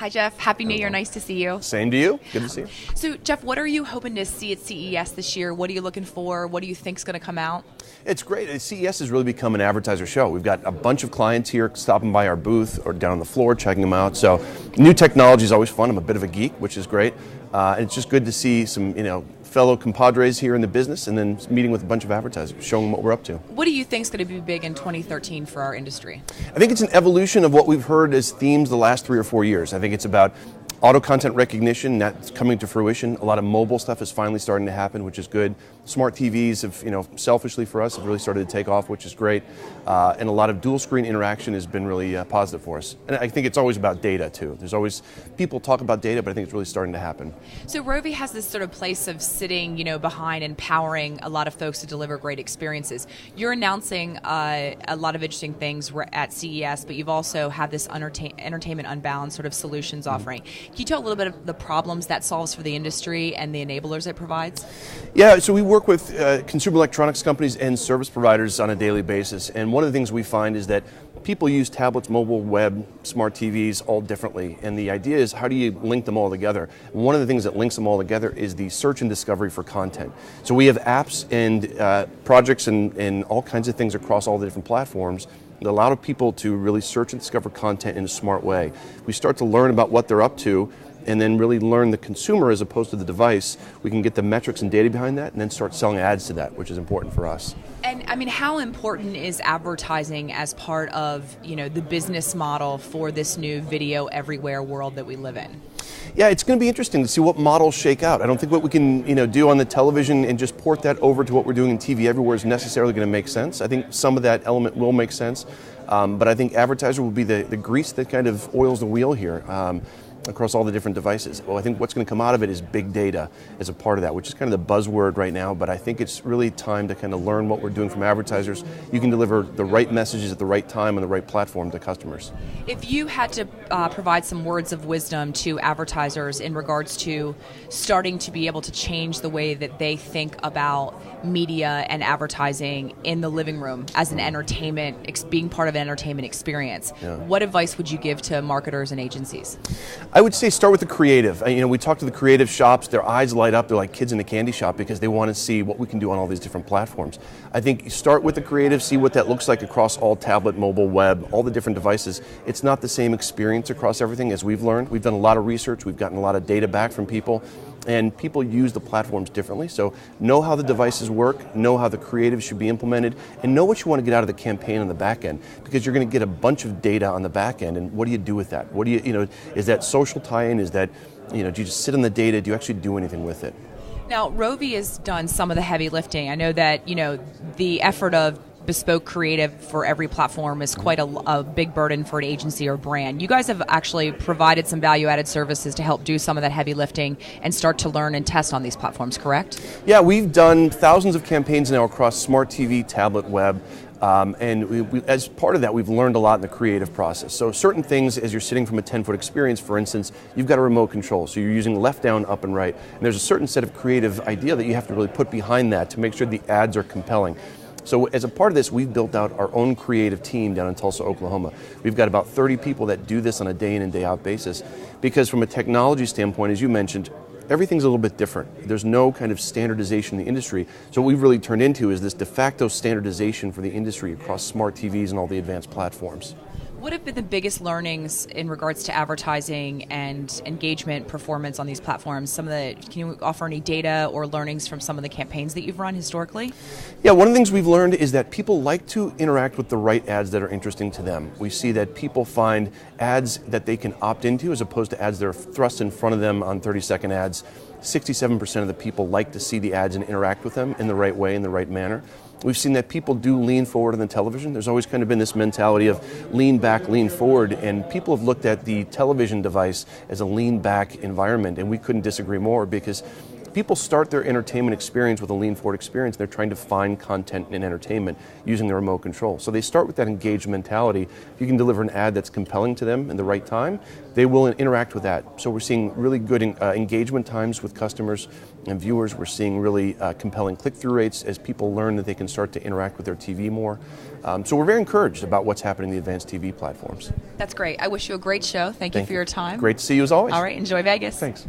Hi, Jeff. Happy New Year. Nice to see you. Same to you. Good to see you. So, Jeff, what are you hoping to see at CES this year? What are you looking for? What do you think is going to come out? It's great. CES has really become an advertiser show. We've got a bunch of clients here stopping by our booth or down on the floor, checking them out. So new technology is always fun. I'm a bit of a geek, which is great. And it's just good to see some, fellow compadres here in the business and then meeting with a bunch of advertisers, showing them what we're up to. What do you think is going to be big in 2013 for our industry? I think it's an evolution of what we've heard as themes the last 3 or 4 years. I think it's about auto content recognition, that's coming to fruition. A lot of mobile stuff is finally starting to happen, which is good. Smart TVs have, selfishly for us, have really started to take off, which is great. And a lot of dual screen interaction has been really positive for us. And I think it's always about data too. There's always, people talk about data, but I think it's really starting to happen. So Rovi has this sort of place of sitting, behind and powering a lot of folks to deliver great experiences. You're announcing a lot of interesting things at CES, but you've also had this Entertainment Unbound sort of solutions offering. Can you tell a little bit of the problems that solves for the industry and the enablers it provides? Yeah, so we work with consumer electronics companies and service providers on a daily basis, and one of the things we find is that people use tablets, mobile, web, smart TVs all differently, and the idea is how do you link them all together? And one of the things that links them all together is the search and discovery for content. So we have apps and projects and all kinds of things across all the different platforms that allow people to really search and discover content in a smart way. We start to learn about what they're up to and then really learn the consumer as opposed to the device. We can get the metrics and data behind that and then start selling ads to that, which is important for us. And I mean, how important is advertising as part of, the business model for this new video everywhere world that we live in? Yeah, it's going to be interesting to see what models shake out. I don't think what we can do on the television and just port that over to what we're doing in TV everywhere is necessarily going to make sense. I think some of that element will make sense, but I think advertiser will be the grease that kind of oils the wheel here. Across all the different devices. Well, I think what's going to come out of it is big data as a part of that, which is kind of the buzzword right now, but I think it's really time to kind of learn what we're doing from advertisers. You can deliver the right messages at the right time on the right platform to customers. If you had to provide some words of wisdom to advertisers in regards to starting to be able to change the way that they think about media and advertising in the living room as an entertainment, being part of an entertainment experience, what advice would you give to marketers and agencies? I would say start with the creative. We talk to the creative shops, their eyes light up, they're like kids in a candy shop because they want to see what we can do on all these different platforms. I think start with the creative, see what that looks like across all tablet, mobile, web, all the different devices. It's not the same experience across everything as we've learned. We've done a lot of research, we've gotten a lot of data back from people, and people use the platforms differently. So know how the devices work, know how the creative should be implemented, and know what you want to get out of the campaign on the back end, because you're going to get a bunch of data on the back end, and what do you do with that? What do you, is that social tie-in? Is that, do you just sit on the data? Do you actually do anything with it? Now, Rovi has done some of the heavy lifting. I know that, the effort of bespoke creative for every platform is quite a big burden for an agency or brand. You guys have actually provided some value-added services to help do some of that heavy lifting and start to learn and test on these platforms, correct? Yeah, we've done thousands of campaigns now across smart TV, tablet, web, and we, as part of that, we've learned a lot in the creative process. So certain things, as you're sitting from a 10-foot experience, for instance, you've got a remote control, so you're using left, down, up, and right. And there's a certain set of creative idea that you have to really put behind that to make sure the ads are compelling. So as a part of this, we've built out our own creative team down in Tulsa, Oklahoma. We've got about 30 people that do this on a day in and day out basis, because from a technology standpoint, as you mentioned, everything's a little bit different. There's no kind of standardization in the industry. So what we've really turned into is this de facto standardization for the industry across smart TVs and all the advanced platforms. What have been the biggest learnings in regards to advertising and engagement performance on these platforms? Can you offer any data or learnings from some of the campaigns that you've run historically? Yeah, one of the things we've learned is that people like to interact with the right ads that are interesting to them. We see that people find ads that they can opt into as opposed to ads that are thrust in front of them on 30-second ads. 67% of the people like to see the ads and interact with them in the right way, in the right manner. We've seen that people do lean forward on the television. There's always kind of been this mentality of lean back, lean forward, and people have looked at the television device as a lean back environment, and we couldn't disagree more, because people start their entertainment experience with a lean forward experience. They're trying to find content and entertainment using the remote control. So they start with that engaged mentality. If you can deliver an ad that's compelling to them in the right time, they will interact with that. So we're seeing really good engagement times with customers and viewers. We're seeing really compelling click-through rates as people learn that they can start to interact with their TV more. So we're very encouraged about what's happening in the advanced TV platforms. That's great. I wish you a great show. Thank you for your time. Great to see you as always. All right, enjoy Vegas. Thanks.